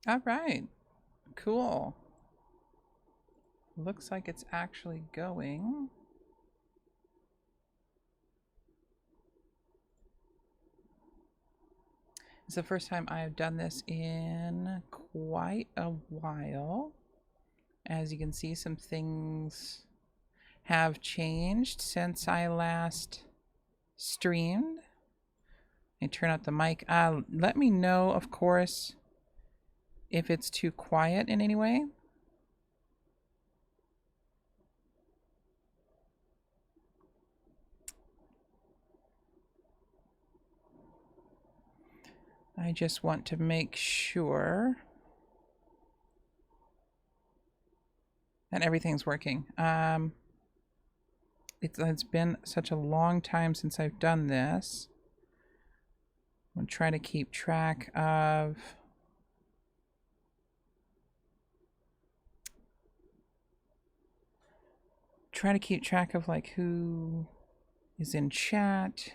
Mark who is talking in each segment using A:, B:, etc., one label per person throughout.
A: All right. Cool. Looks like it's actually going. It's the first time I've done this in quite a while. As you can see, some things have changed since I last streamed. Let me turn up the mic. Let me know, of course, if it's too quiet in any way. I just want to make sure that everything's working. It's been such a long time since I've done this. I'm trying to keep track of like who is in chat.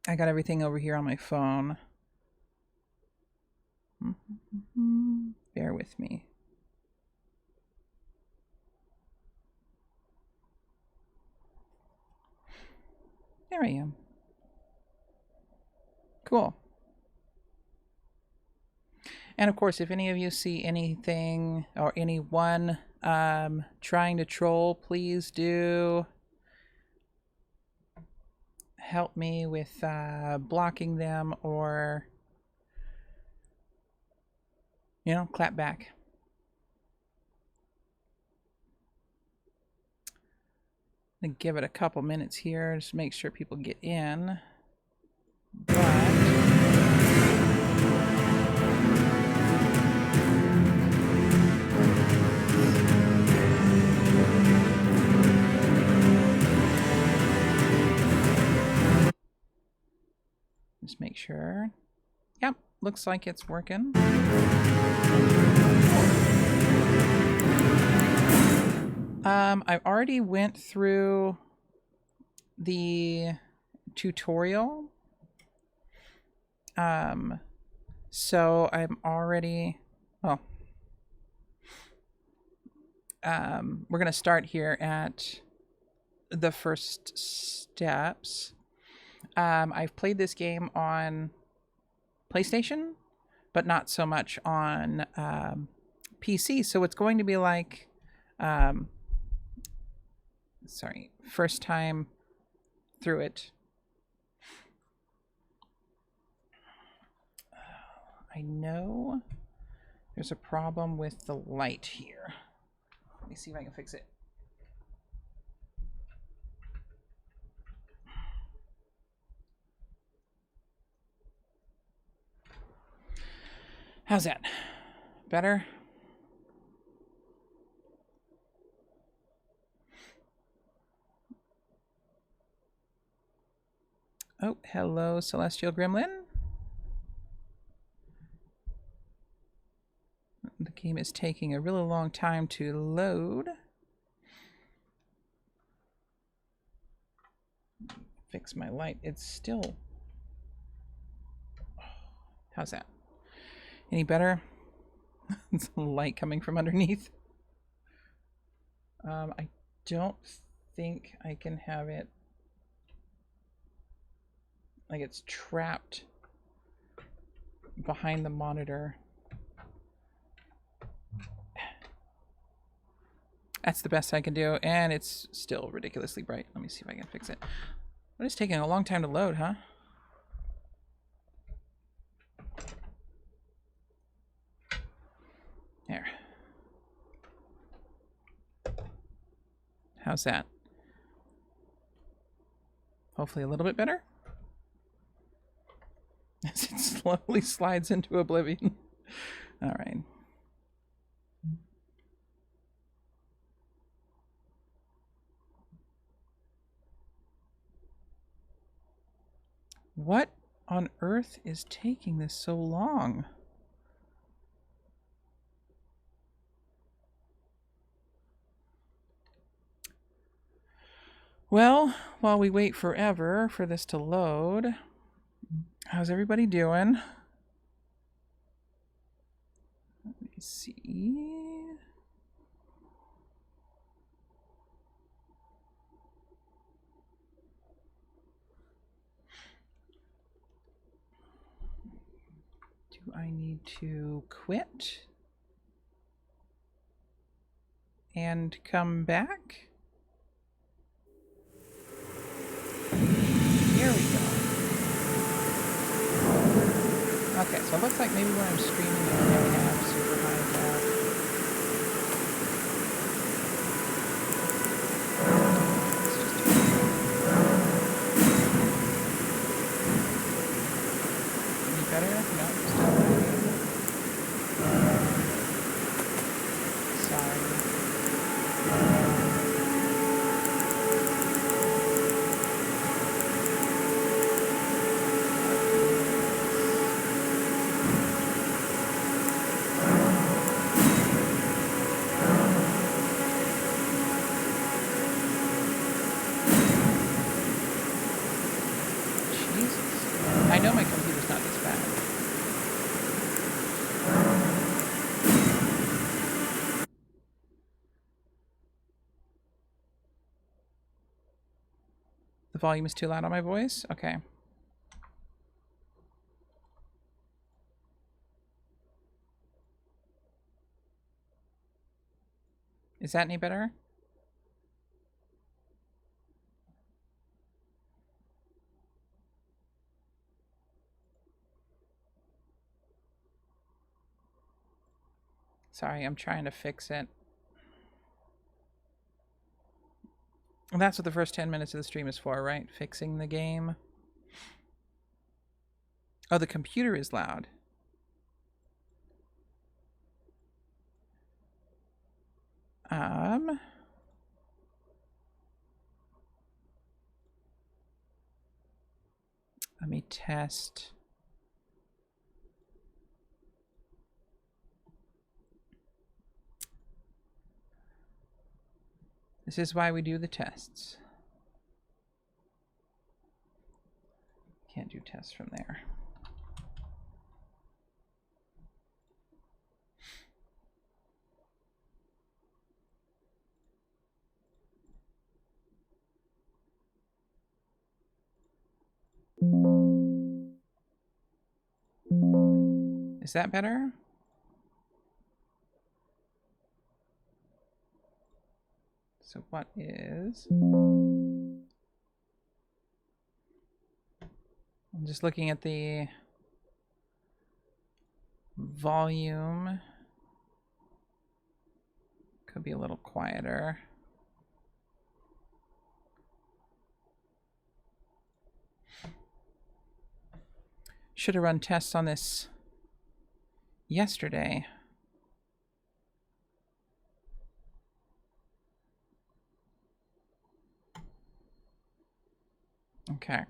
A: I got everything over here on my phone. Bear with me. There I am. Cool. And of course, if any of you see anything or anyone trying to troll, please do help me with blocking them or, you know, clap back. I'm gonna give it a couple minutes here just to make sure people get in. Just make sure. Yep, looks like it's working. I already went through the tutorial. So I'm already, well, we're going to start here at the first steps. I've played this game on PlayStation, but not so much on PC. So it's going to be like, first time through it. I know there's a problem with the light here. Let me see if I can fix it. How's that? Better? Oh, hello, Celestial Gremlin. The game is taking a really long time to load. Fix my light. It's still... How's that? Any better? It's light coming from underneath. I don't think I can have it... like it's trapped behind the monitor. That's the best I can do, and it's still ridiculously bright. Let me see if I can fix it. But it's taking a long time to load, huh? There. How's that? Hopefully a little bit better. As it slowly slides into oblivion. All right. What on earth is taking this so long? Well, while we wait forever for this to load, how's everybody doing? see. Do I need to quit and come back? Here we go. Okay, so it looks like maybe when I'm streaming I don't have super high def. Any better? No, still lagging. Sorry. Jesus. I know my computer's not this bad. The volume is too loud on my voice? Okay. Is that any better? Sorry, I'm trying to fix it. And that's what the first 10 minutes of the stream is for, right? Fixing the game. Oh, the computer is loud. Let me test. This is why we do the tests. Can't do tests from there. Is that better? So what is... I'm just looking at the volume. Could be a little quieter. Should have run tests on this yesterday. Okay.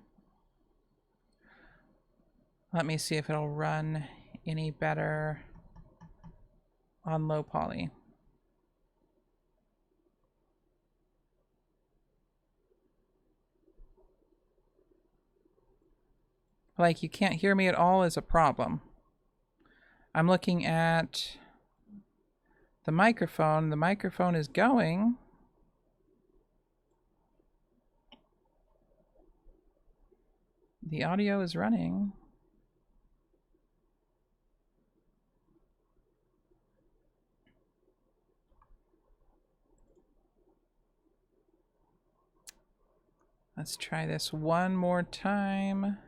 A: Let me see if it'll run any better on low poly. Like, you can't hear me at all is a problem. I'm looking at the microphone. The microphone is going. The audio is running. Let's try this one more time.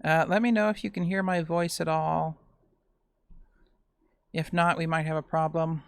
A: Let me know if you can hear my voice at all. If not, we might have a problem.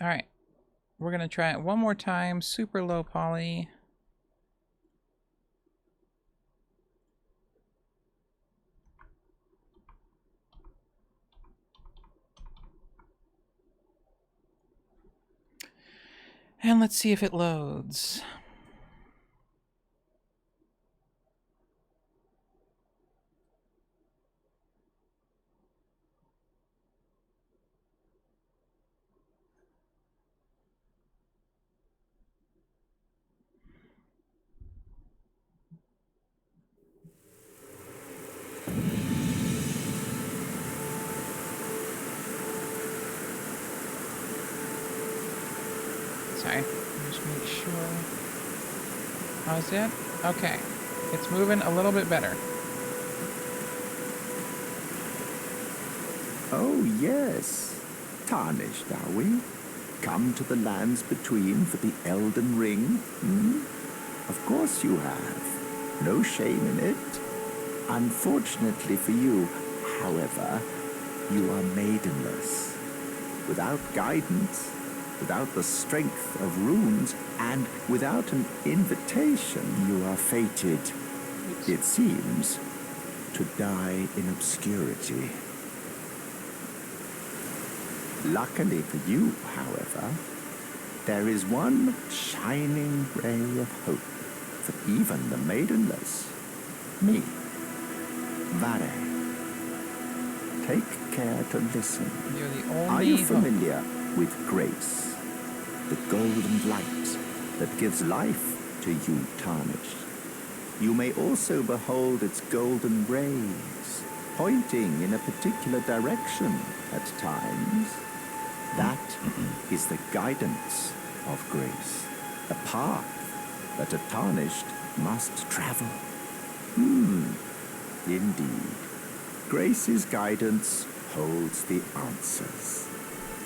A: All right. We're going to try it one more time. Super low poly. And let's see if it loads. Sorry, just make sure. How's it? Okay, it's moving a little bit better.
B: Oh, yes. Tarnished, are we? Come to the lands between for the Elden Ring? Hmm? Of course you have. No shame in it. Unfortunately for you, however, you are maidenless. Without guidance, without the strength of runes, and without an invitation, you are fated, it seems, to die in obscurity. Luckily for you, however, there is one shining ray of hope for even the maidenless. Me, Vare. Take care to listen.
A: You're the only
B: Are you
A: hope.
B: familiar with grace? The golden light that gives life to you, Tarnished. You may also behold its golden rays, pointing in a particular direction at times. That is the guidance of grace, the path that a Tarnished must travel. Indeed. Grace's guidance holds the answers.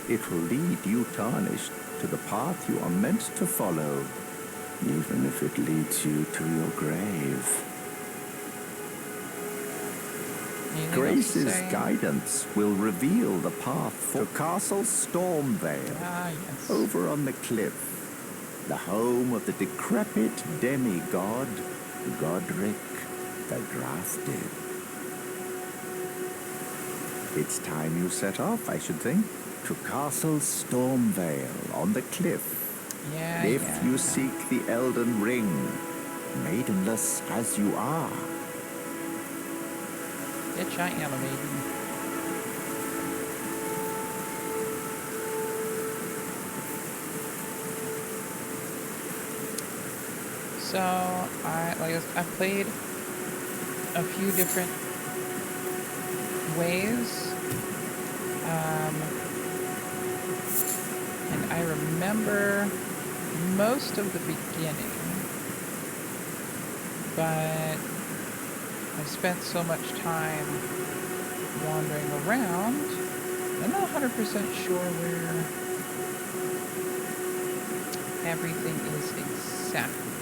B: It will lead you, Tarnished, to the path you are meant to follow, even if it leads you to your grave. Grace's guidance will reveal the path for Castle Stormvale,
A: yes.
B: over on the cliff, the home of the decrepit demigod, Godric the Drafted. It's time you set off, I should think, to Castle Stormvale on the cliff. If you seek the Elden Ring, maidenless as you are.
A: Bitch, I am a maiden. So, I've played a few different ways. And I remember most of the beginning, but I spent so much time wandering around, I'm not 100% sure where everything is exactly.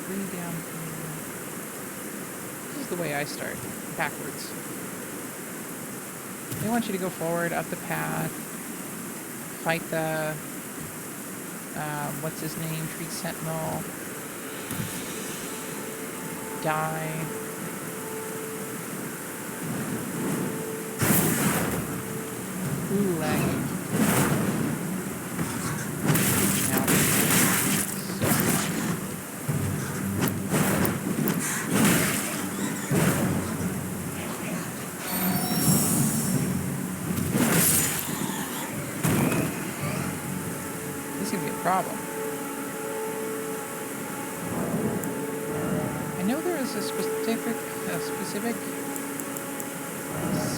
A: Way down here. This is the way I start, backwards. They want you to go forward, up the path, fight the, what's his name, Tree Sentinel, die. Ooh, laggy. Now, this is gonna be a problem. I know there is a specific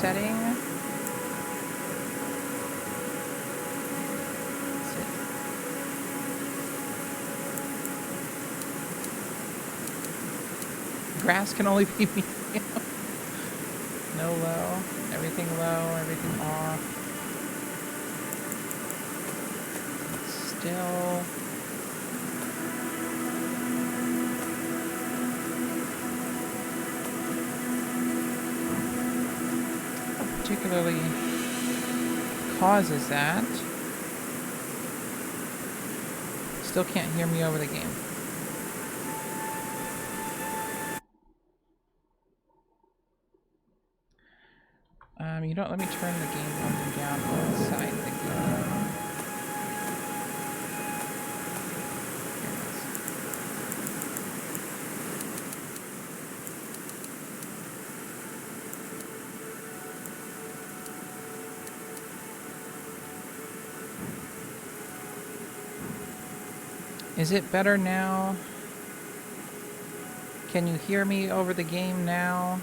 A: setting. Grass can only be medium. No low. Everything low, everything off. Still. Particularly causes that. Still can't hear me over the game. You don't let me turn the game volume down inside the game. Is it better now? Can you hear me over the game now?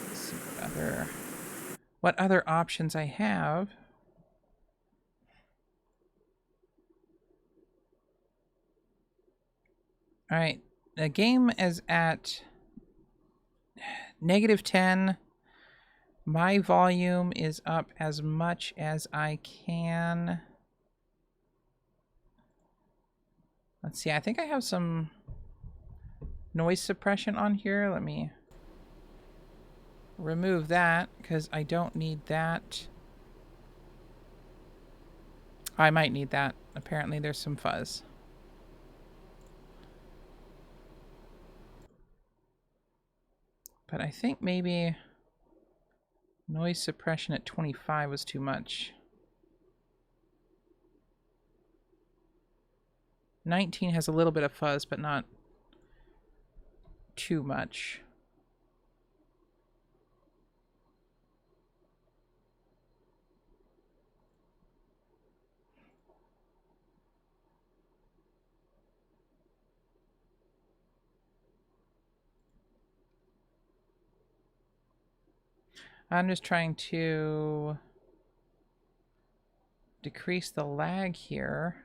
A: Let's see what other options I have. All right, the game is at -10. My volume is up as much as I can. Let's see, I think I have some noise suppression on here. Let me remove that because I don't need that. I might need that. Apparently there's some fuzz. But I think maybe noise suppression at 25 was too much. 19 has a little bit of fuzz, but not too much. I'm just trying to decrease the lag here.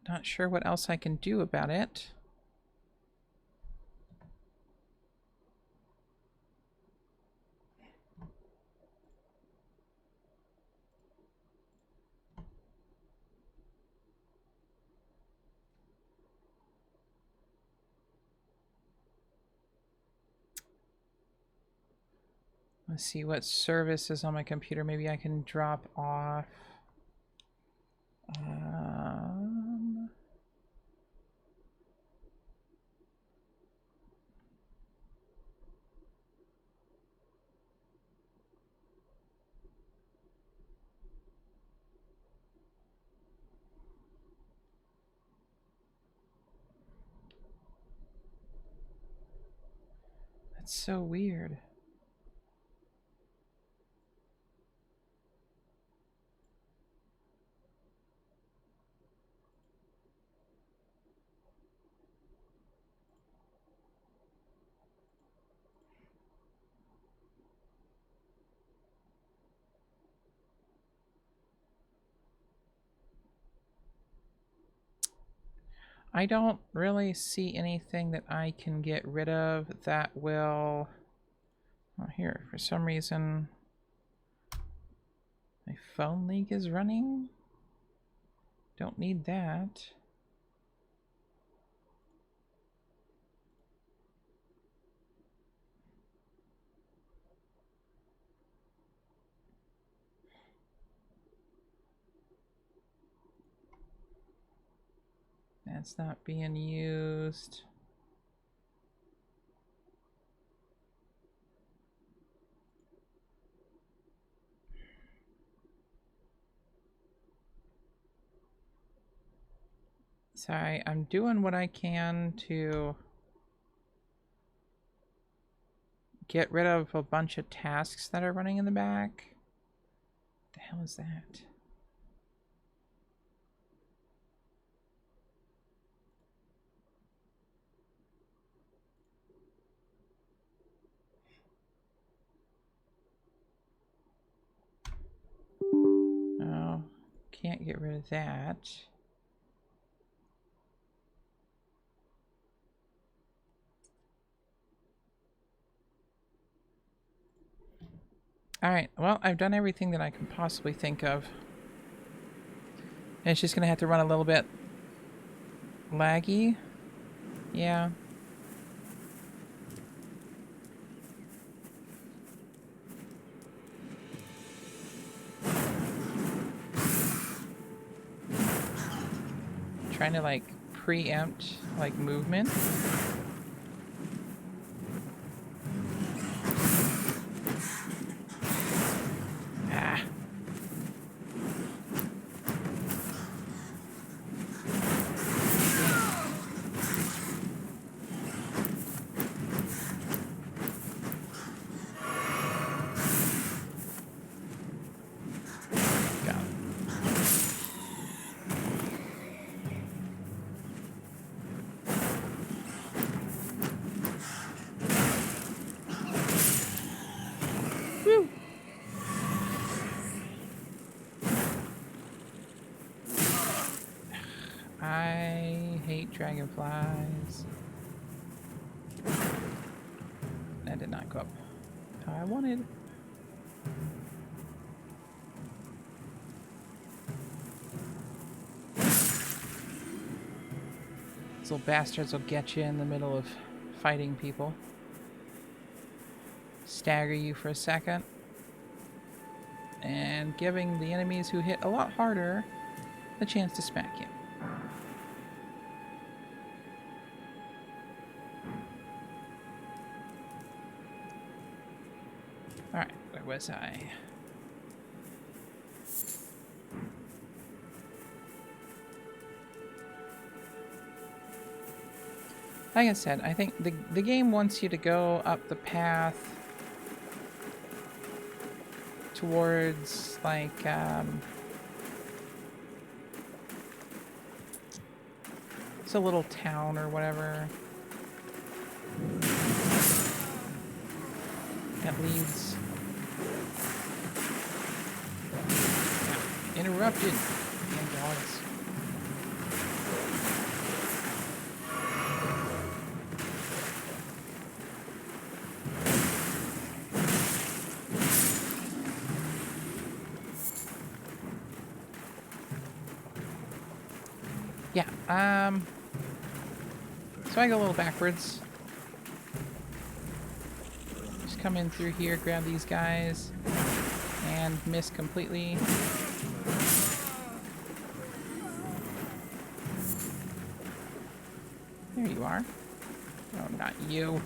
A: Not sure what else I can do about it. Let's see what service is on my computer. Maybe I can drop off. That's so weird. I don't really see anything that I can get rid of that will... Oh, here, for some reason, my phone leak is running. Don't need that. That's not being used. Sorry, I'm doing what I can to get rid of a bunch of tasks that are running in the back. What the hell is that? Oh, can't get rid of that. Alright, well, I've done everything that I can possibly think of. And it's just gonna have to run a little bit laggy. Yeah. Trying to like preempt like movement. Ah. Got it. Woo. I hate dragonflies. That did not go up how I wanted. These little bastards will get you in the middle of fighting people. Stagger you for a second. And giving the enemies who hit a lot harder the chance to smack you. Alright, where was I? Like I said, I think the game wants you to go up the path towards, like, it's a little town or whatever. That leads... Interrupted. Damn dogs. Yeah, so I go a little backwards. Just come in through here, grab these guys, and miss completely. There you are. Oh, not you.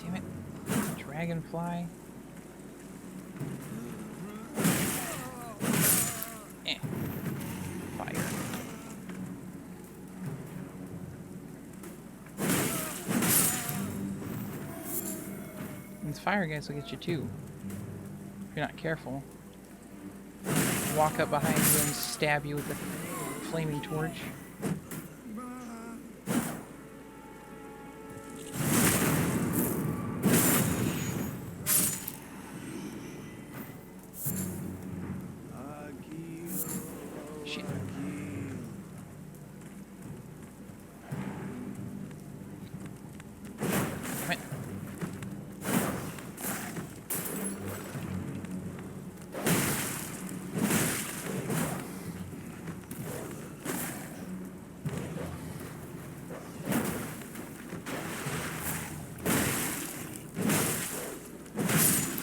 A: Damn it. Dragonfly. Eh. Fire. These fire guys will get you too. If you're not careful. Walk up behind you and stab you with the flaming torch. Shit. Damn it.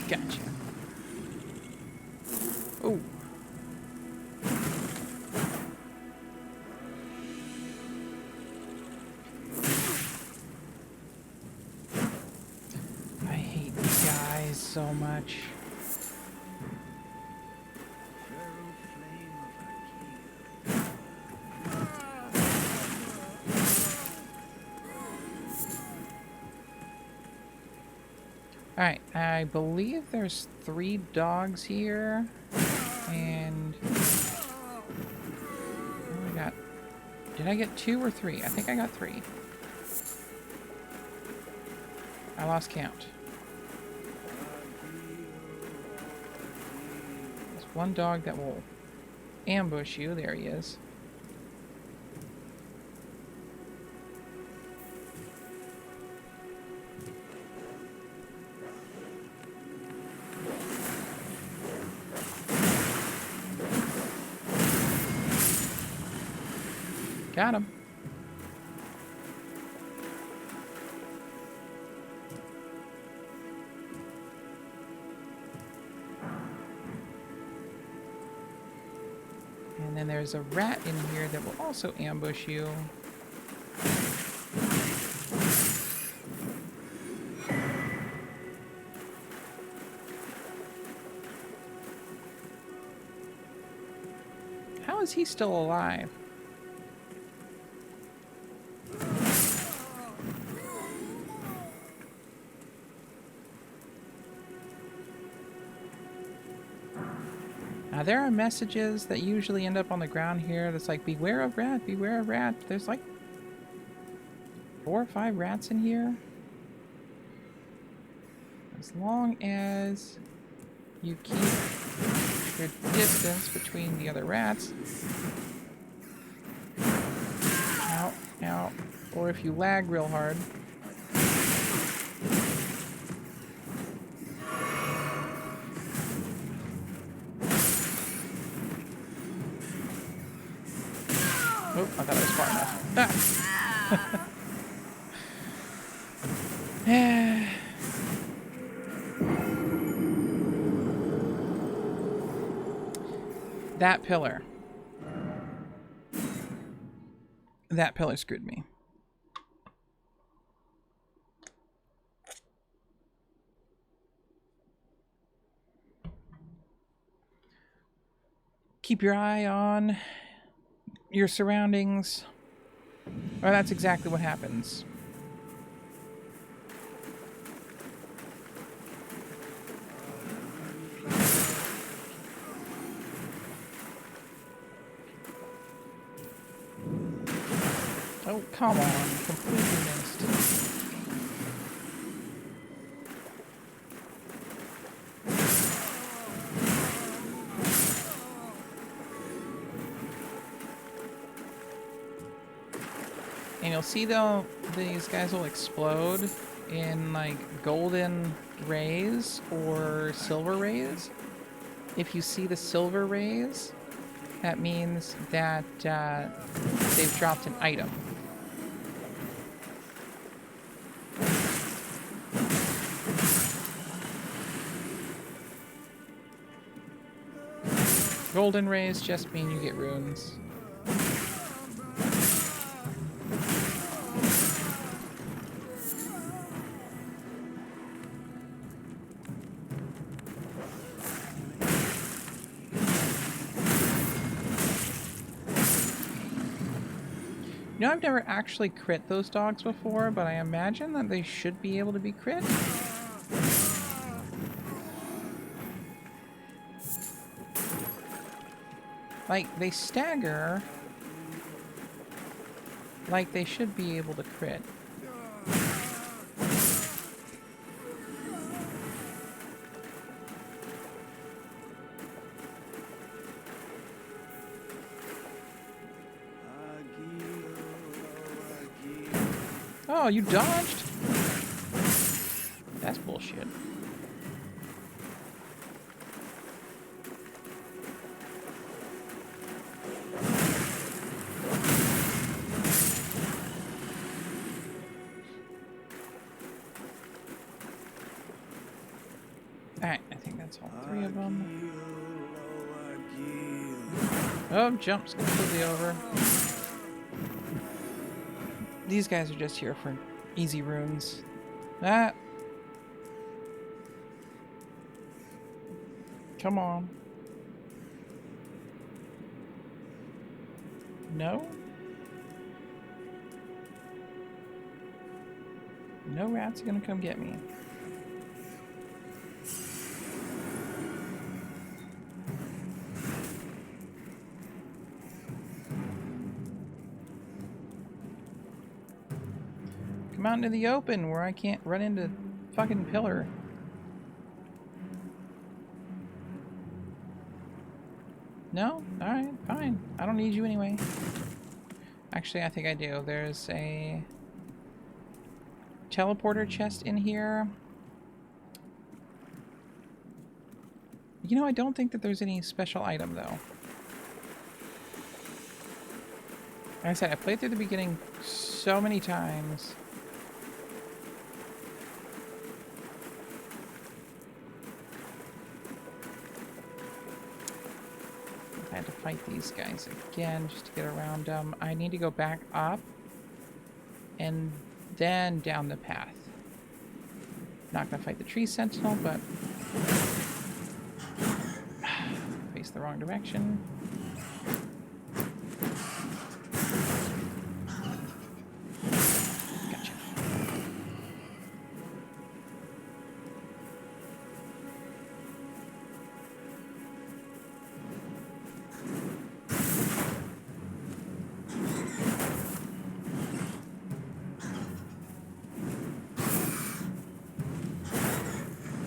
A: Gotcha. Oh. I hate these guys so much. Alright, I believe there's 3 dogs here. And oh, I got. Did I get 2 or 3? I think I got 3. I lost count. There's one dog that will ambush you. There he is. Got him. And then there's a rat in here that will also ambush you. How is he still alive? Now, there are messages that usually end up on the ground here that's like, beware of rat, beware of rat. There's like 4 or 5 rats in here. As long as you keep your distance between the other rats. Ow, ow. Or if you lag real hard. Oh, I thought I was far enough. Ah. That pillar. That pillar screwed me. Keep your eye on your surroundings. Or that's exactly what happens. Oh, come on. Completely missed. And you'll see though, these guys will explode in like golden rays or silver rays. If you see the silver rays, that means that they've dropped an item. Golden rays just mean you get runes. You know, I've never actually crit those dogs before, but I imagine that they should be able to be crit. Like, they stagger. Like, they should be able to crit. Oh, you dodged? That's bullshit. Alright, I think that's all 3 of them. Oh, jumps completely over. These guys are just here for easy runes. Ah! Come on. No? No rats are gonna come get me. Come out into the open where I can't run into fucking pillar. No? Alright, fine. I don't need you anyway. Actually, I think I do. There's a teleporter chest in here. You know, I don't think that there's any special item, though. Like I said, I played through the beginning so many times. I had to fight these guys again just to get around them. I need to go back up and then down the path. Not gonna fight the tree sentinel, but face the wrong direction. Gotcha.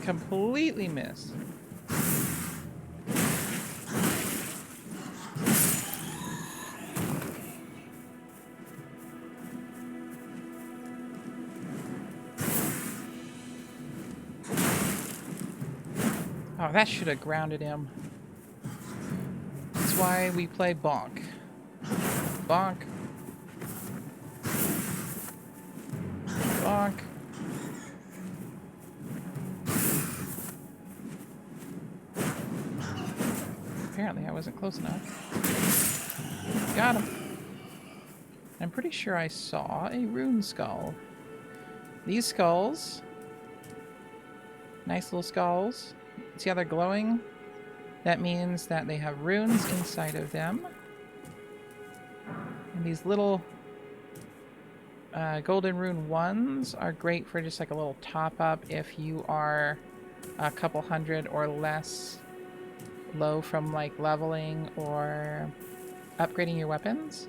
A: Completely missed. Oh, that should have grounded him. That's why we play Bonk. Bonk. Bonk. Apparently I wasn't close enough. Got him. I'm pretty sure I saw a rune skull. These skulls, nice little skulls. See how they're glowing? That means that they have runes inside of them. And these little golden rune ones are great for just like a little top up if you are a couple hundred or less low from like leveling or upgrading your weapons.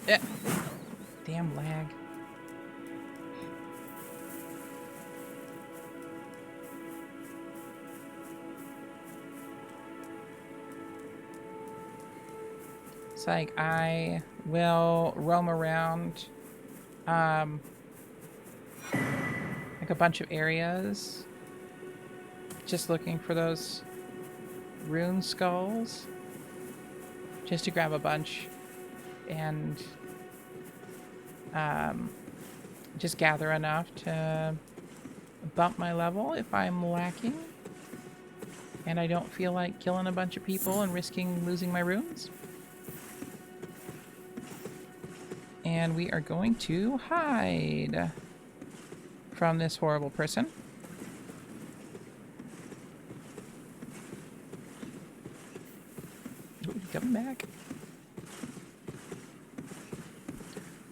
A: Eh. Damn lag. It's like I will roam around like a bunch of areas just looking for those rune skulls just to grab a bunch and just gather enough to bump my level if I'm lacking and I don't feel like killing a bunch of people and risking losing my runes. And we are going to hide from this horrible person. Ooh, coming back.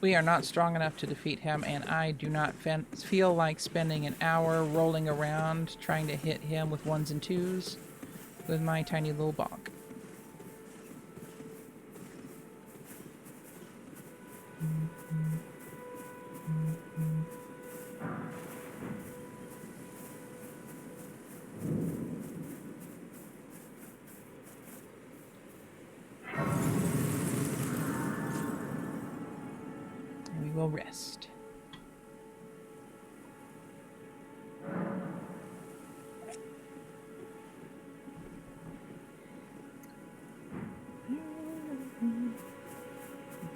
A: We are not strong enough to defeat him, and I do not feel like spending an hour rolling around trying to hit him with ones and twos with my tiny little bonk. And we will rest.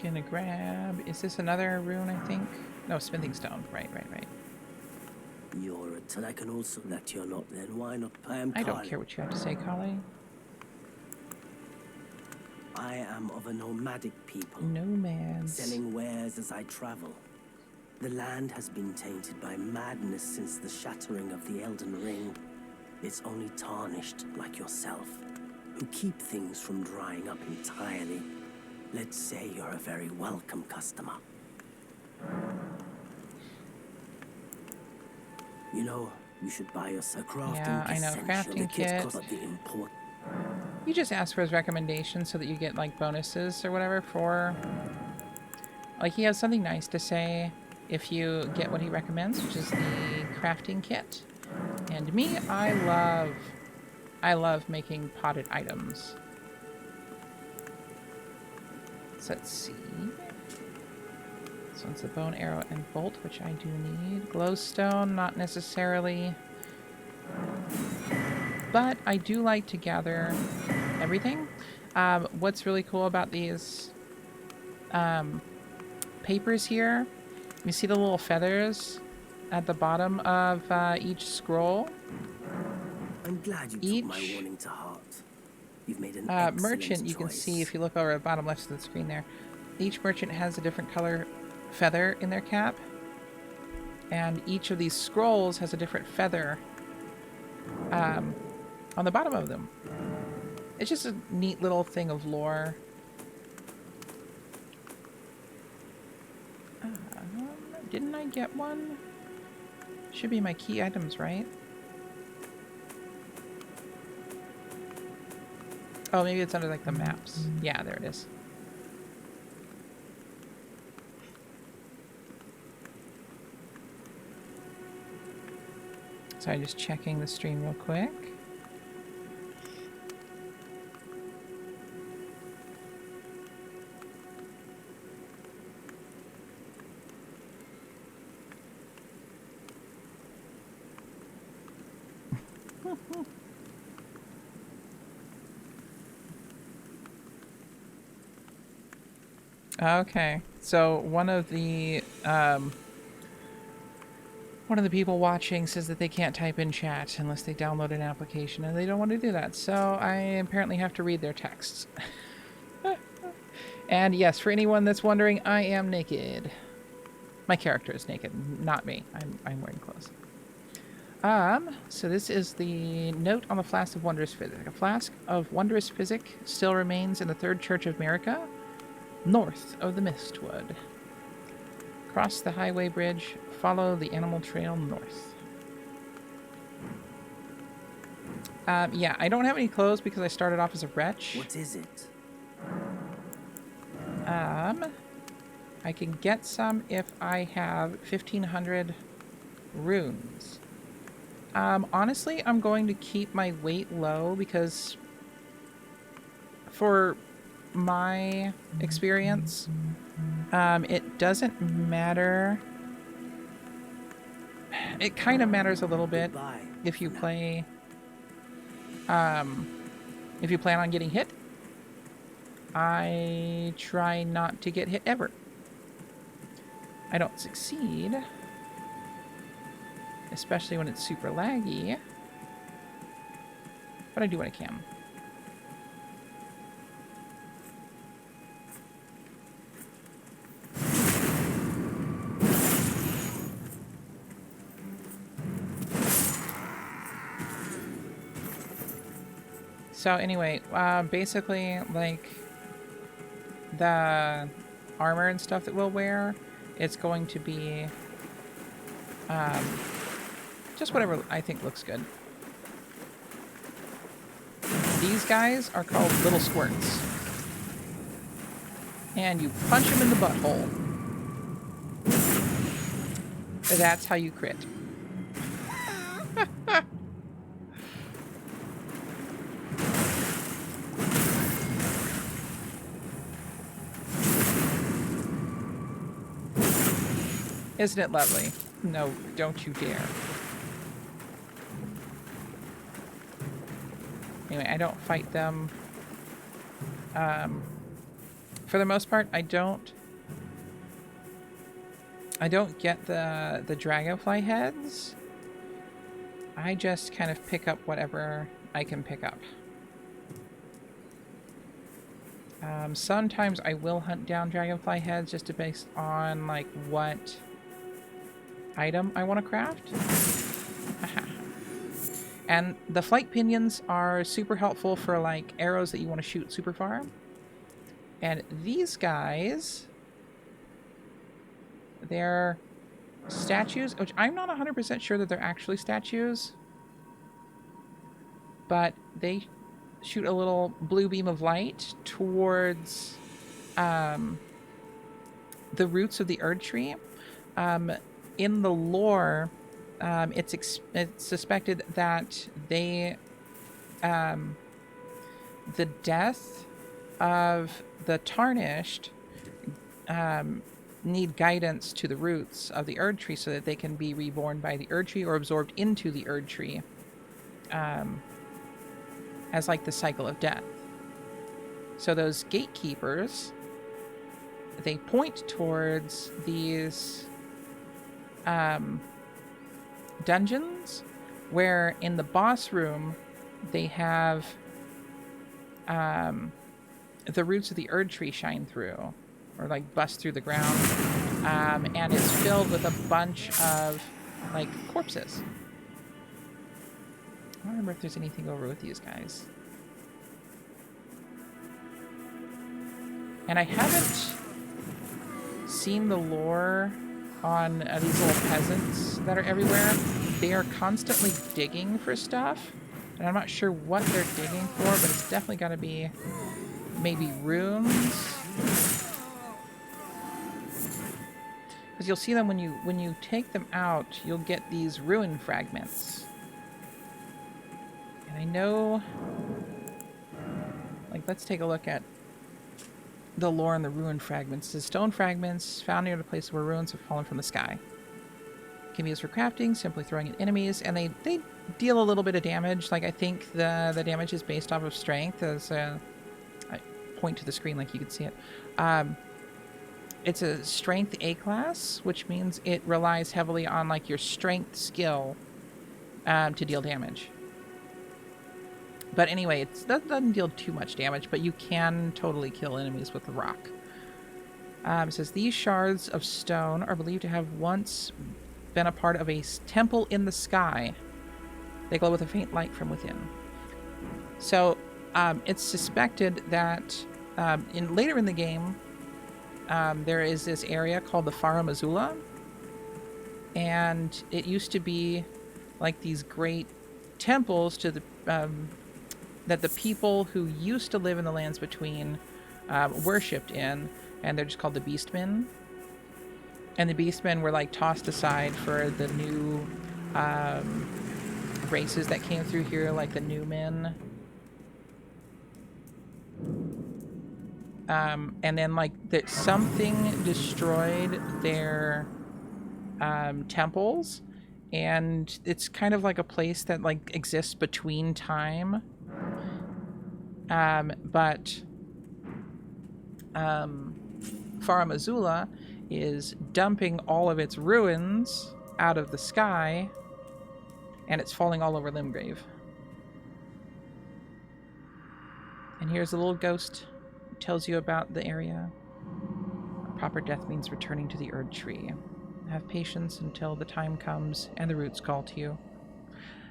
A: Gonna grab... Is this another rune, I think? No, smithing stone. Right.
C: You're a I can also that you're not, then why not? I am
A: I don't
C: Carly.
A: care what you have to say, Kali.
C: I am of a nomadic people,
A: Nomads.
C: selling wares as I travel. The land has been tainted by madness since the shattering of the Elden Ring. It's only tarnished like yourself, who keep things from drying up entirely. Let's say you're a very welcome customer. You know, you should buy us a crafting
A: Yeah, I know,
C: essential.
A: crafting kit.
C: But the import.
A: You just ask for his recommendation so that you get like bonuses or whatever for, like, he has something nice to say if you get what he recommends, which is the crafting kit. And me, I love making potted items. So let's see. So it's a bone arrow and bolt, which I do need. Glowstone, not necessarily. But I do like to gather everything. What's really cool about these papers here, you see the little feathers at the bottom of each scroll.
C: I'm glad you took my warning to heart. You've made an excellent
A: merchant, you can see if you look over at the bottom left of the screen there, each merchant has a different color feather in their cap, and each of these scrolls has a different feather on the bottom of them. It's just a neat little thing of lore. Didn't I get one? Should be my key items, right? Oh, maybe it's under like the maps. Yeah, there it is. So I'm just checking the stream real quick. Okay, so one of the people watching says that they can't type in chat unless they download an application, and they don't want to do that. So I apparently have to read their texts. And yes, for anyone that's wondering, I am naked. My character is naked, not me. I'm wearing clothes. So this is the note on the flask of wondrous physic. A flask of wondrous physic still remains in the Third Church of America, north of the Mistwood. Cross the highway bridge, follow the animal trail north. Yeah, I don't have any clothes because I started off as a wretch.
C: What is it?
A: I can get some if I have 1,500 runes. Honestly, I'm going to keep my weight low because for my experience, it doesn't matter. It kind of matters a little bit if you play, if you plan on getting hit. I try not to get hit ever. I don't succeed, especially when it's super laggy, but I do what I can. So anyway, basically, like, the armor and stuff that we'll wear, it's going to be just whatever I think looks good. These guys are called little squirts. And you punch them in the butthole. That's how you crit. Isn't it lovely? No, don't you dare. Anyway, I don't fight them. For the most part, I don't get the dragonfly heads. I just kind of pick up whatever I can pick up. Sometimes I will hunt down dragonfly heads just based on like what item I want to craft. Aha. And the flight pinions are super helpful for like arrows that you want to shoot super far. And these guys, they're statues, which I'm not 100% sure that they're actually statues, but they shoot a little blue beam of light towards the roots of the Erd tree. In the lore, it's suspected that they, the death of the Tarnished, need guidance to the roots of the Erd tree so that they can be reborn by the Erd tree or absorbed into the Erd tree, as like the cycle of death. So those gatekeepers, they point towards these dungeons where in the boss room they have the roots of the Erd tree shine through or like bust through the ground, and it's filled with a bunch of like corpses. I don't remember if there's anything over with these guys. And I haven't seen the lore on these little peasants that are everywhere. They are constantly digging for stuff, and I'm not sure what they're digging for, but it's definitely got to be maybe runes. Because you'll see them when you take them out, you'll get these ruin fragments. And I know, like, let's take a look at the lore on the ruin fragments. The stone fragments found near the place where ruins have fallen from the sky. Can be used for crafting, simply throwing at enemies, and they deal a little bit of damage. Like, I think the damage is based off of strength, as I point to the screen like you can see it. It's a strength A class, which means it relies heavily on like your strength skill to deal damage. But anyway, that doesn't deal too much damage, but you can totally kill enemies with the rock. It says, these shards of stone are believed to have once been a part of a temple in the sky. They glow with a faint light from within. So it's suspected that later in the game, there is this area called the Fara Mazula, and it used to be like these great temples to the that the people who used to live in the lands between worshipped in, and they're just called the Beastmen. And the Beastmen were like tossed aside for the new races that came through here, like the Newmen. And then like something destroyed their temples, and it's kind of like a place that like exists between time. But Fara Mazula is dumping all of its ruins out of the sky, and it's falling all over Limgrave. And here's a little ghost who tells you about the area. A proper death means returning to the Erd tree. Have patience until the time comes and the roots call to you.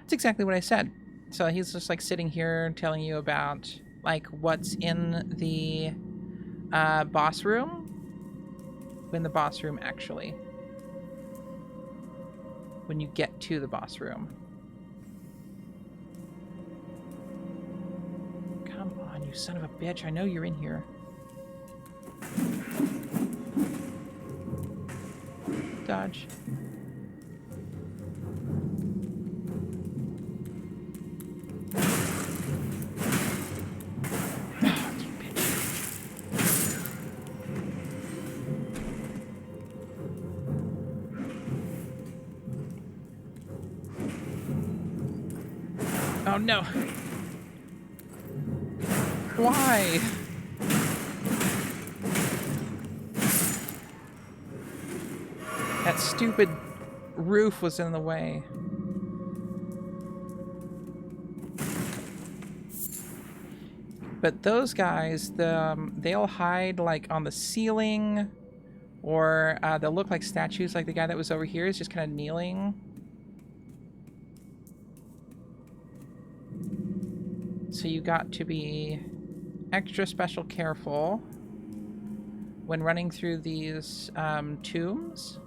A: It's exactly what I said. So he's just like sitting here telling you about like what's in the boss room. In the boss room, actually. When you get to the boss room. Come on, you son of a bitch. I know you're in here. Dodge. Oh no. Why? That stupid roof was in the way. But those guys, they'll hide like on the ceiling, or they'll look like statues, like the guy that was over here is just kind of kneeling. So you got to be extra special careful when running through these tombs.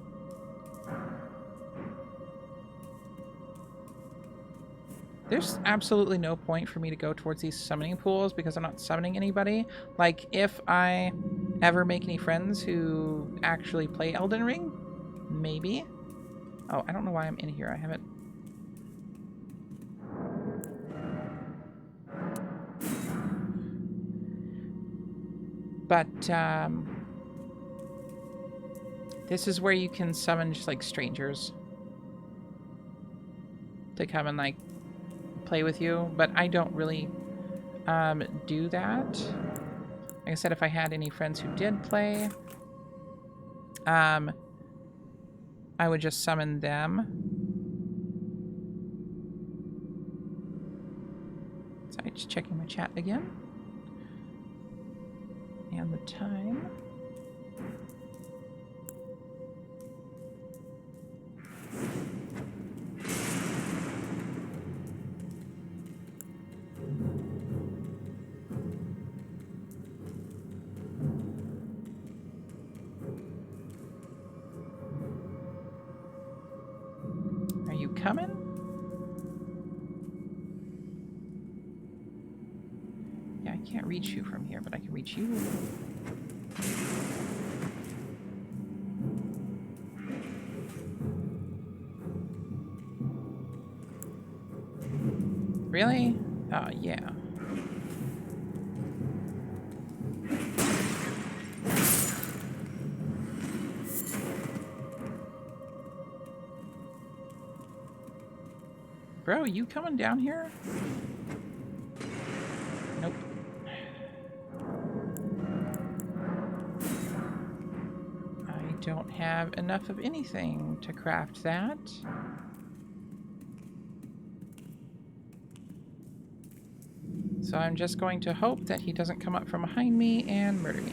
A: There's absolutely no point for me to go towards these summoning pools because I'm not summoning anybody. Like, if I ever make any friends who actually play Elden Ring, maybe. Oh, I don't know why I'm in here. I haven't... But, this is where you can summon just, like, strangers to come and, like, play with you. But I don't really, do that. Like I said, if I had any friends who did play, I would just summon them. Sorry, just checking my chat again. And the time. Are you coming? Yeah, I can't reach you from here, but I can reach you. Really? Oh, yeah. Bro, you coming down here? Nope. I don't have enough of anything to craft that. So I'm just going to hope that he doesn't come up from behind me and murder me.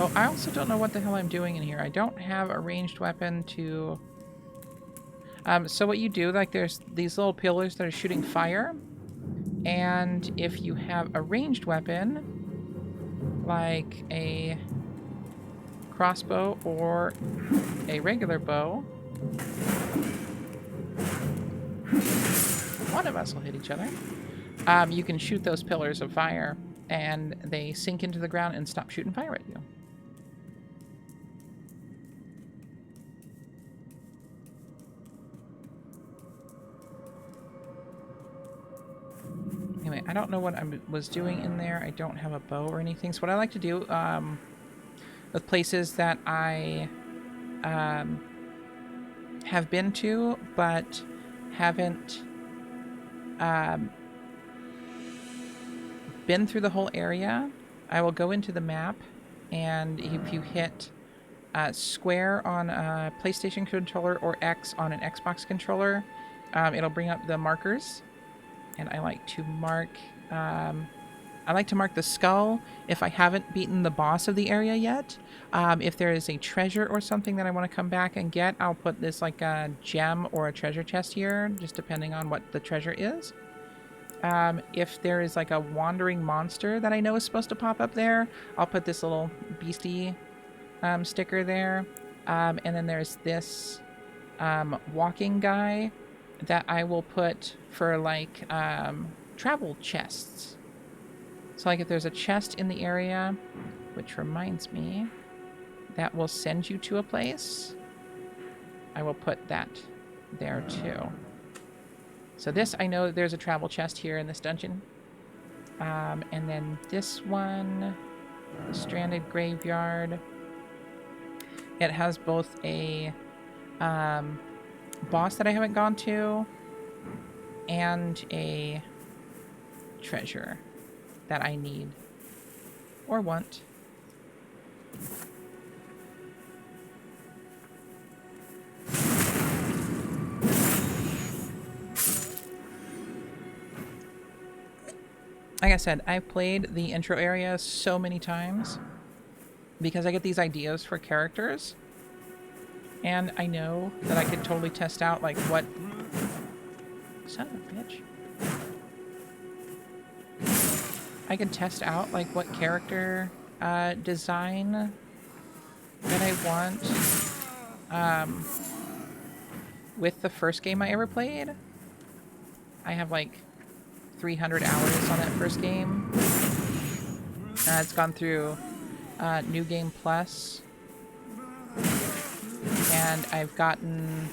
A: Oh, I also don't know what the hell I'm doing in here. I don't have a ranged weapon to... so what you do, like, there's these little pillars that are shooting fire. And if you have a ranged weapon, like a crossbow or a regular bow, one of us will hit each other. You can shoot those pillars of fire, and they sink into the ground and stop shooting fire at you. Anyway, I don't know what I was doing in there. I don't have a bow or anything. So what I like to do with places that I have been to but haven't been through the whole area, I will go into the map, and if you hit square on a PlayStation controller or X on an Xbox controller, it'll bring up the markers. And I like to mark the skull if I haven't beaten the boss of the area yet. If there is a treasure or something that I want to come back and get, I'll put this like a gem or a treasure chest here, just depending on what the treasure is. If there is like a wandering monster that I know is supposed to pop up there, I'll put this little beastie sticker there. And then there's this walking guy that I will put for like travel chests. So like if there's a chest in the area, which reminds me, that will send you to a place, I will put that there too. So this, I know there's a travel chest here in this dungeon. And then this one, the Stranded Graveyard. It has both a boss that I haven't gone to and a treasure that I need or want. Like I said, I've played the intro area so many times because I get these ideas for characters, and I know that I could totally test out like what... Son of a bitch. I can test out like what character design that I want with the first game I ever played. I have like 300 hours on that first game. It's gone through New Game Plus, and I've gotten,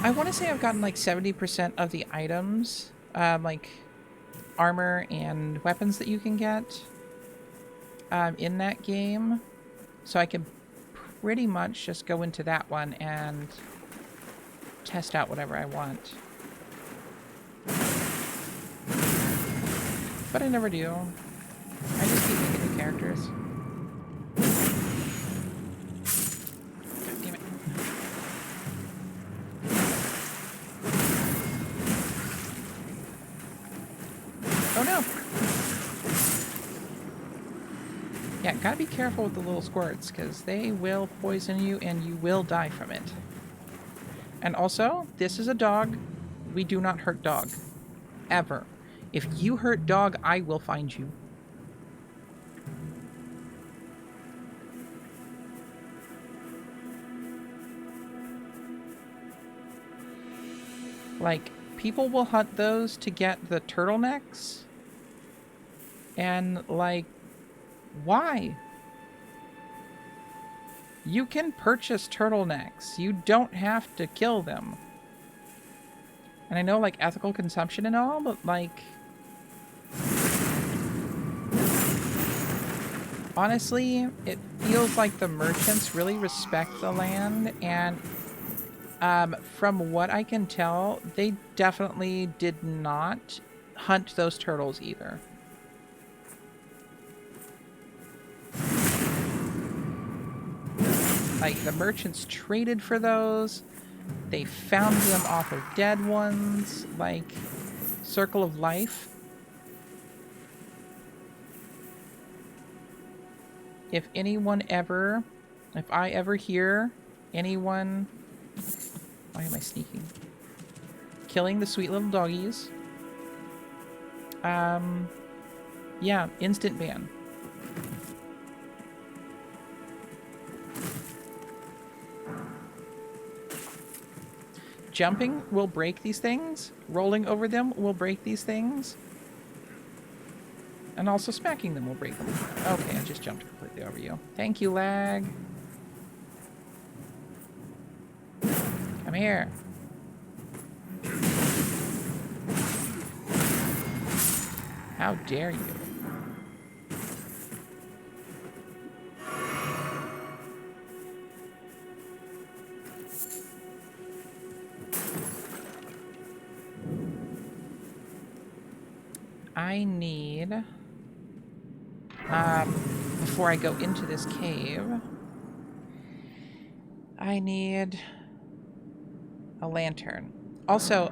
A: I want to say I've gotten like 70% of the items, like armor and weapons that you can get in that game. So I can pretty much just go into that one and test out whatever I want. But I never do. I just keep making new characters. God damn it. Oh no! Yeah, gotta be careful with the little squirts, because they will poison you and you will die from it. And also, this is a dog. We do not hurt dog. Ever. If you hurt dog, I will find you. Like, people will hunt those to get the turtlenecks. And, like, why? You can purchase turtlenecks. You don't have to kill them. And I know, like, ethical consumption and all, but, like, honestly, it feels like the merchants really respect the land, and from what I can tell, they definitely did not hunt those turtles either. Like, the merchants traded for those. They found them off of dead ones. Like, circle of life. If I ever hear anyone... Why am I sneaking? Killing the sweet little doggies. Yeah, instant ban. Jumping will break these things. Rolling over them will break these things. And also smacking them will break them. Okay, I just jumped completely over you. Thank you, lag. Come here. How dare you? I need, before I go into this cave, I need a lantern. Also,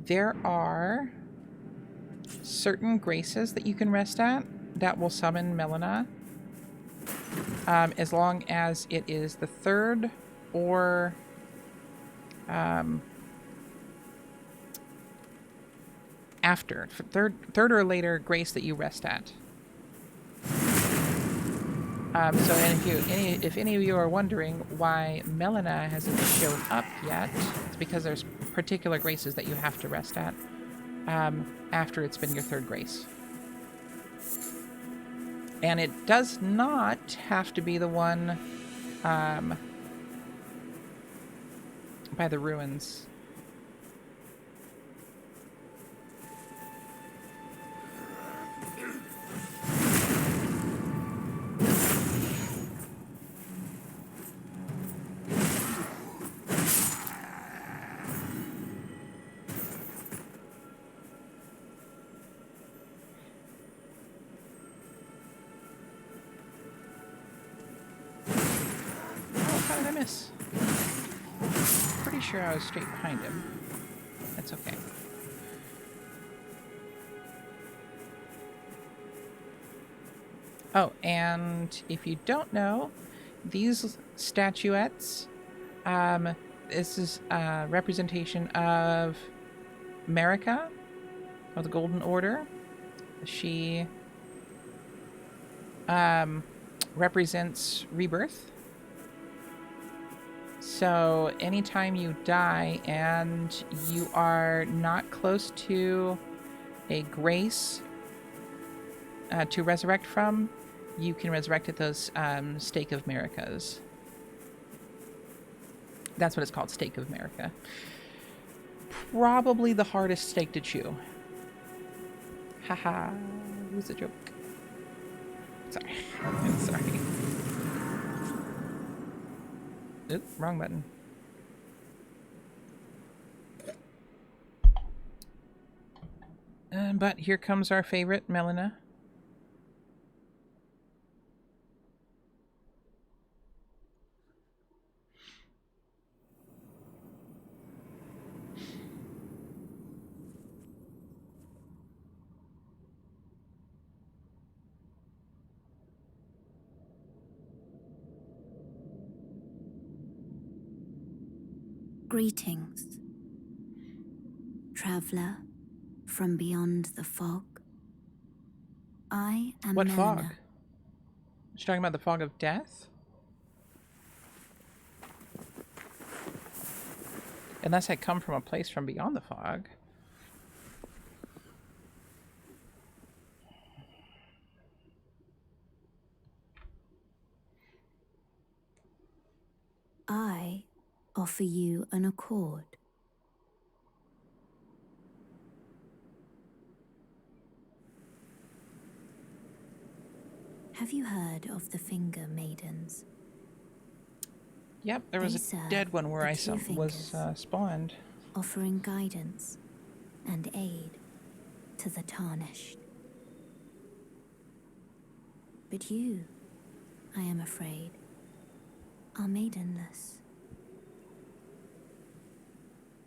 A: there are certain graces that you can rest at that will summon Melina, as long as it is the third or after third or later grace that you rest at. So, and if any of you are wondering why Melina hasn't shown up yet, it's because there's particular graces that you have to rest at after it's been your third grace. And it does not have to be the one by the ruins. Pretty sure I was straight behind him. That's okay. Oh, and if you don't know, these statuettes, this is a representation of America, of the Golden Order. She represents rebirth. So anytime you die and you are not close to a grace to resurrect from, you can resurrect at those Stake of Americas. That's what it's called, Stake of America. Probably the hardest steak to chew. Haha, it was a joke. Sorry. I'm sorry. Oop, wrong button. But here comes our favorite, Melina.
D: Greetings, traveler from beyond the fog. I am
A: What
D: Melina.
A: fog? She's talking about the fog of death? Unless I come from a place from beyond the fog.
D: I offer you an accord. Have you heard of the Finger Maidens?
A: Yep, there was
D: They
A: a
D: serve
A: dead one where
D: the
A: I
D: two
A: was
D: fingers.
A: spawned.
D: Offering guidance and aid to the tarnished. But you, I am afraid, are maidenless.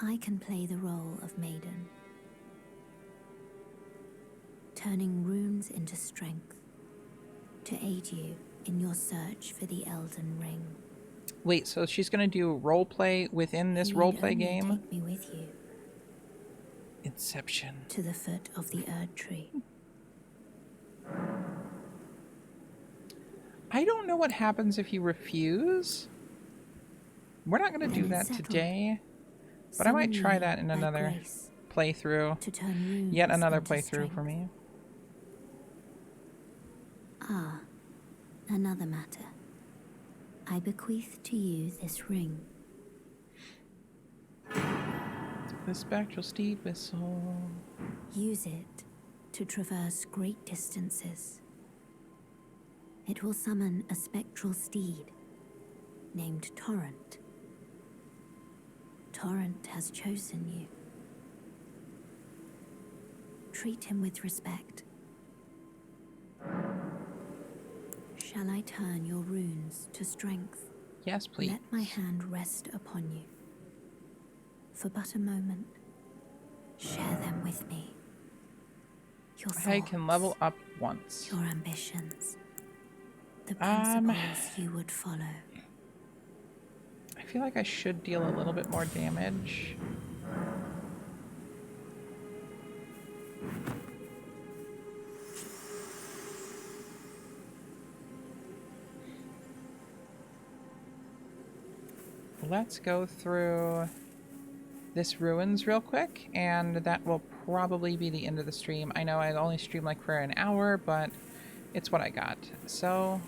D: I can play the role of maiden, turning runes into strength to aid you in your search for the Elden Ring.
A: Wait, so she's gonna do roleplay within this
D: You need
A: roleplay
D: only
A: game?
D: Take me with you
A: Inception.
D: to the foot of the Erd Tree.
A: I don't know what happens if you refuse. We're not gonna do
D: Then
A: that
D: it's settled.
A: today, but I might
D: Summon
A: try
D: me
A: that in
D: by
A: another
D: grace
A: playthrough.
D: to turn runes
A: Yet another
D: into
A: playthrough
D: strength.
A: for me.
D: Ah, another matter. I bequeath to you this ring.
A: The spectral steed whistle.
D: Use it to traverse great distances. It will summon a spectral steed named Torrent. Torrent has chosen you. Treat him with respect. Shall I turn your runes to strength?
A: Yes, please.
D: Let my hand rest upon you. For but a moment, share them with me. Your thoughts,
A: I can level up once.
D: your ambitions, the principles you would follow.
A: I feel like I should deal a little bit more damage. Let's go through this ruins real quick, and that will probably be the end of the stream. I know I only streamed like for an hour, but it's what I got. So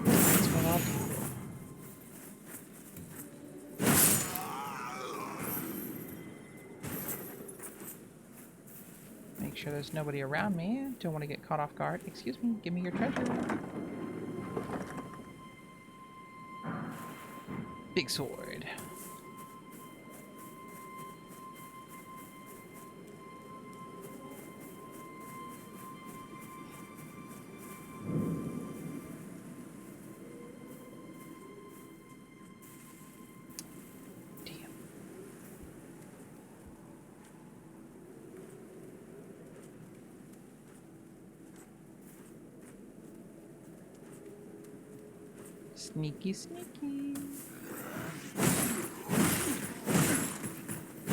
A: that's what I'll do. Make sure there's nobody around me. Don't want to get caught off guard. Excuse me, give me your treasure. Big sword. Damn. Sneaky, sneaky.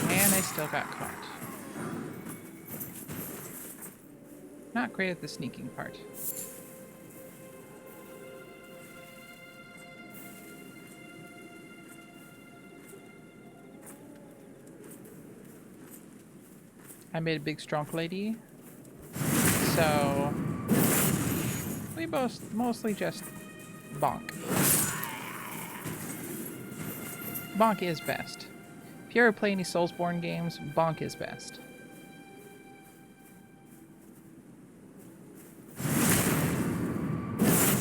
A: And I still got caught. Not great at the sneaking part. I made a big strong lady, so we both mostly just bonk. Bonk is best. If you ever play any Soulsborne games, bonk is best.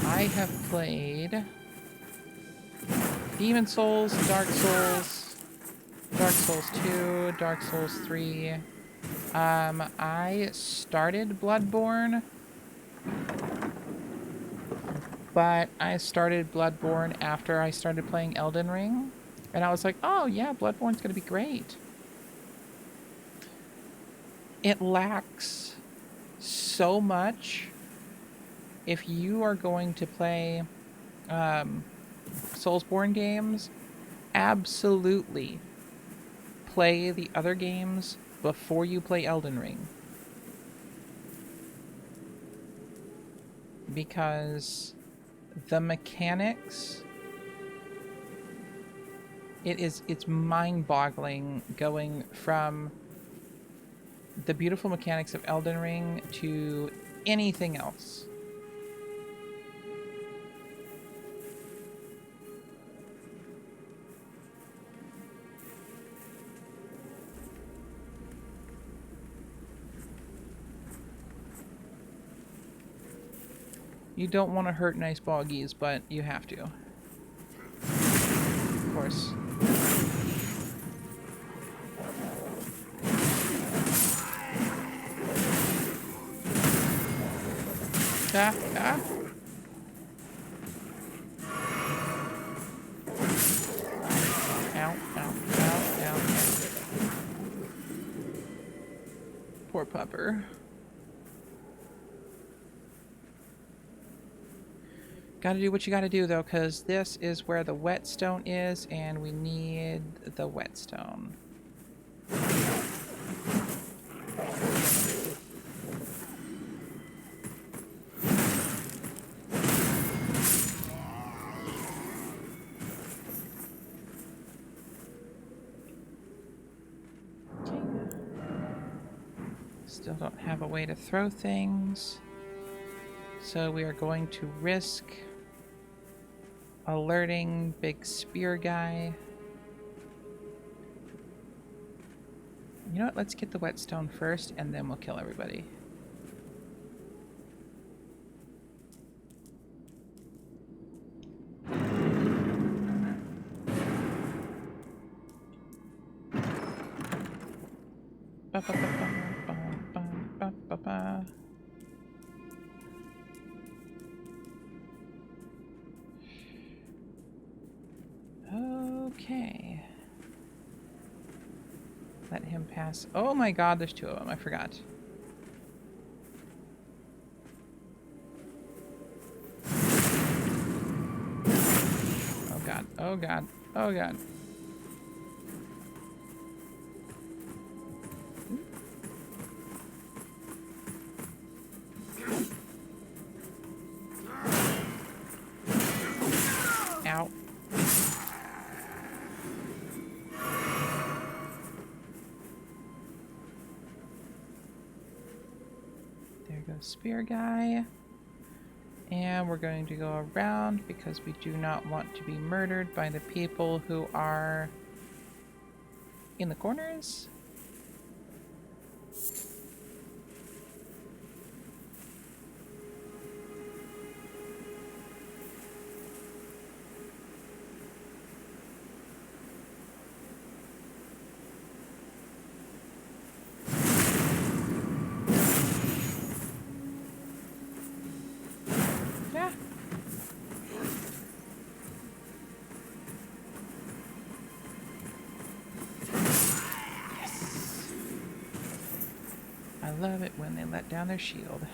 A: I have played Demon Souls, Dark Souls, Dark Souls 2, Dark Souls 3. I started Bloodborne, but I started Bloodborne after I started playing Elden Ring. And I was like, oh yeah, Bloodborne's gonna be great. It lacks so much. If you are going to play Soulsborne games, absolutely play the other games before you play Elden Ring. Because the mechanics, it's mind-boggling going from the beautiful mechanics of Elden Ring to anything else. You don't want to hurt nice boggies, but you have to. Of course. Ah, ah. Ow, ow, ow, ow. Poor pupper. Gotta do what you gotta do, though, because this is where the whetstone is, and we need the whetstone. Still don't have a way to throw things. So we are going to risk alerting big spear guy. You know what? Let's get the whetstone first, and then we'll kill everybody. Ba, ba, ba, ba, ba, ba, ba, ba. Okay. Let him pass. Oh my god, there's two of them. I forgot. Oh god. Oh god. Oh god. Ow. There goes spear guy. And we're going to go around because we do not want to be murdered by the people who are in the corners. Yeah. Yes. I love it when they let down their shield.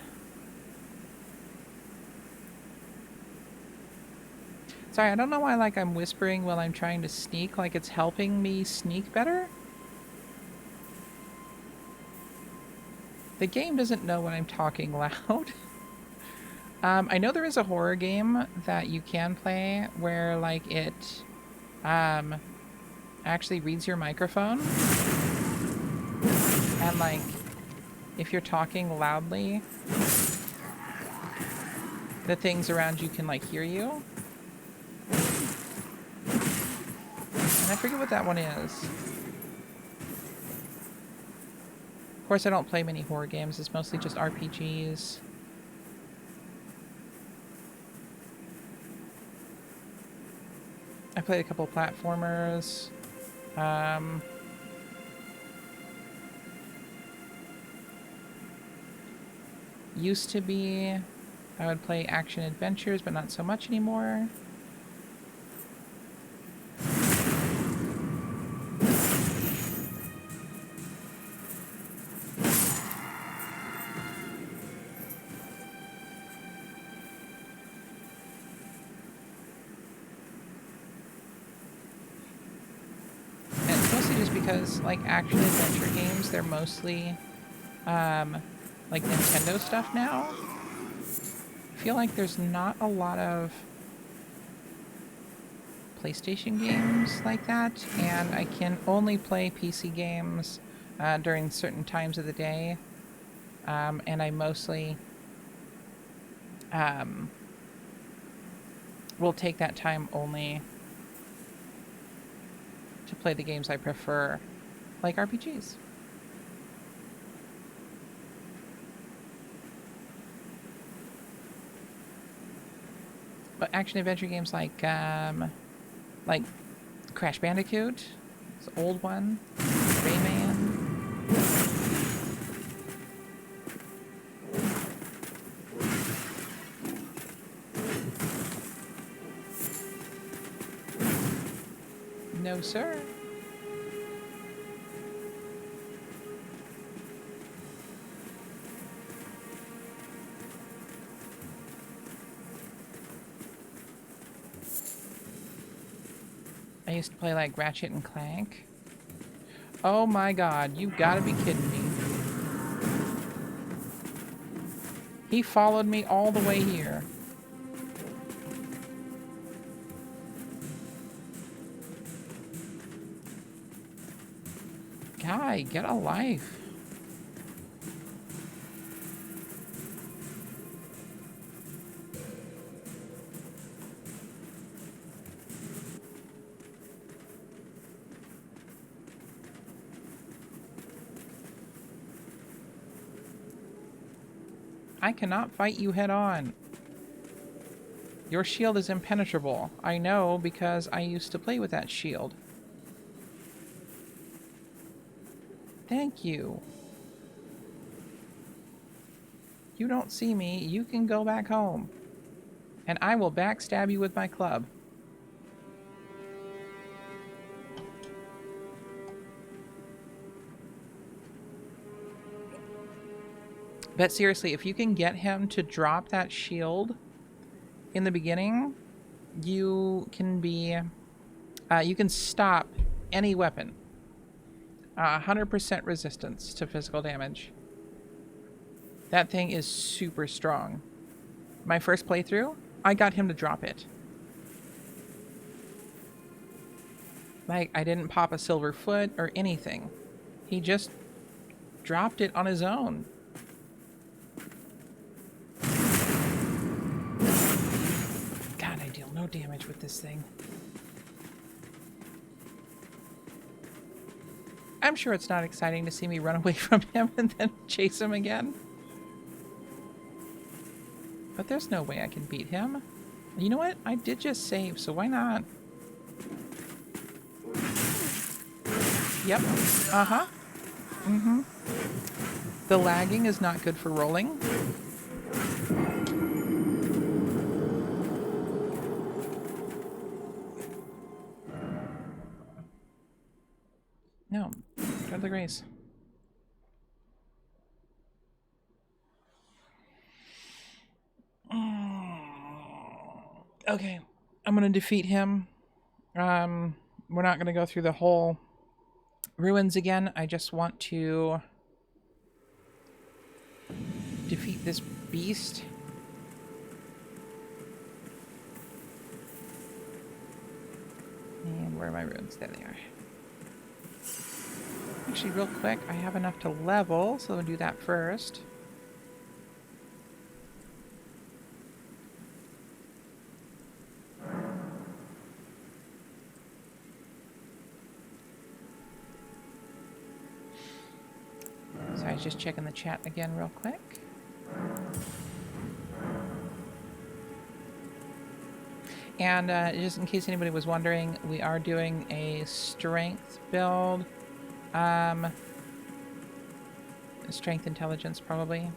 A: Sorry, I don't know why I'm whispering while I'm trying to sneak, like it's helping me sneak better. The game doesn't know when I'm talking loud. I know there is a horror game that you can play where, like, it actually reads your microphone. And, like, if you're talking loudly, the things around you can, like, hear you. And I forget what that one is. Of course, I don't play many horror games. It's mostly just RPGs. I played a couple platformers. Used to be, I would play action adventures, but not so much anymore. And it's mostly just because, like, action adventure games, they're mostly, like, Nintendo stuff now. I feel like there's not a lot of PlayStation games like that, and I can only play PC games during certain times of the day, and I mostly will take that time only to play the games I prefer, like RPGs. But action adventure games like Crash Bandicoot, it's an old one, Rayman. No, sir. I used to play like Ratchet and Clank. Oh my god, you gotta be kidding me. He followed me all the way here. Guy, get a life. I cannot fight you head on. Your shield is impenetrable. I know because I used to play with that shield. Thank you. You don't see me, you can go back home. And I will backstab you with my club. But seriously, if you can get him to drop that shield in the beginning, you can be... you can stop any weapon. 100% resistance to physical damage. That thing is super strong. My first playthrough, I got him to drop it. Like, I didn't pop a silver foot or anything. He just dropped it on his own. God, I deal no damage with this thing. I'm sure it's not exciting to see me run away from him and then chase him again. But there's no way I can beat him. You know what? I did just save, so why not? Yep. Uh-huh. Mm-hmm. The lagging is not good for rolling. No. Go to the grace. Okay. I'm gonna defeat him. We're not gonna go through the whole ruins again. I just want to defeat this beast. And where are my runes? There they are. Actually, real quick, I have enough to level, so we'll do that first. So I was just checking the chat again real quick. And just in case anybody was wondering, we are doing a strength build. Strength intelligence, probably.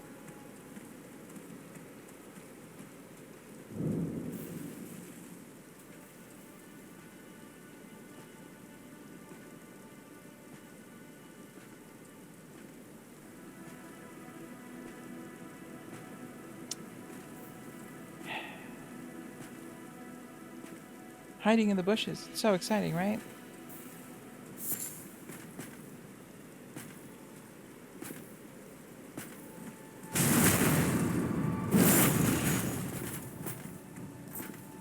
A: Hiding in the bushes. It's so exciting, right?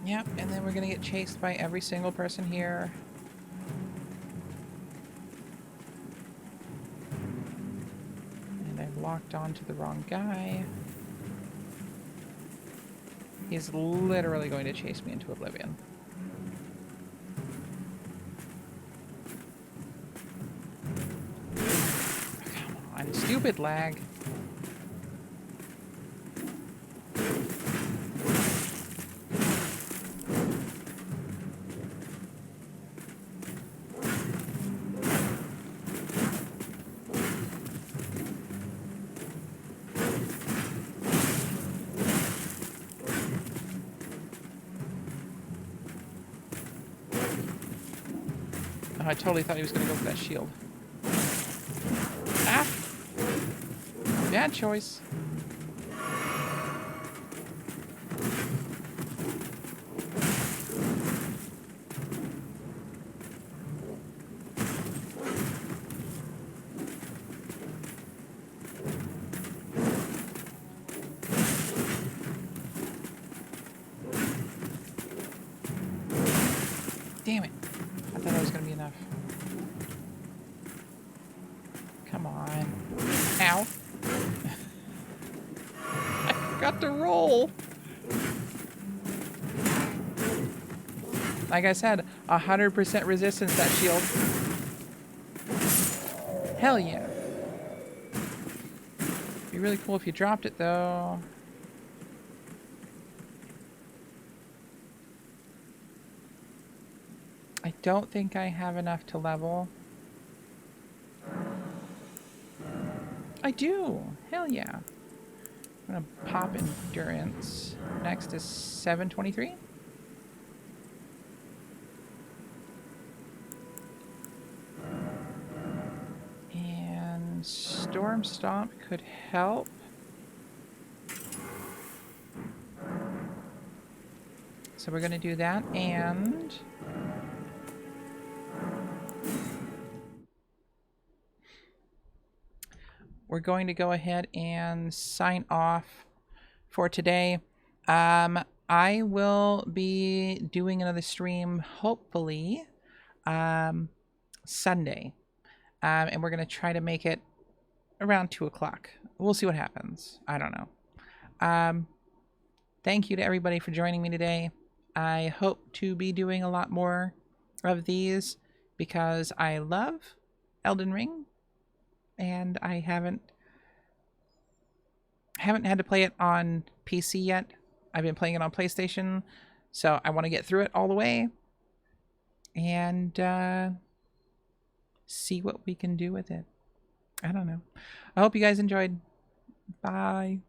A: Yep, and then we're gonna get chased by every single person here. And I've locked onto the wrong guy. He's literally going to chase me into oblivion. Come on, stupid lag. Oh, I totally thought he was going to go for that shield. Ah! Bad choice. Damn it. I thought that was going to be enough. Come on. Ow. I forgot to roll. Like I said, 100% resistance, that shield. Hell yeah. Be really cool if you dropped it, though. I don't think I have enough to level. I do! Hell yeah. I'm gonna pop endurance. Next is 723. And Storm Stomp could help. So we're gonna do that, and we're going to go ahead and sign off for today. I will be doing another stream, hopefully, Sunday. And we're going to try to make it around 2 o'clock. We'll see what happens. I don't know. Thank you to everybody for joining me today. I hope to be doing a lot more of these because I love Elden Ring. And I haven't had to play it on PC yet. I've been playing it on PlayStation, so I want to get through it all the way and see what we can do with it. I don't know. I hope you guys enjoyed. Bye.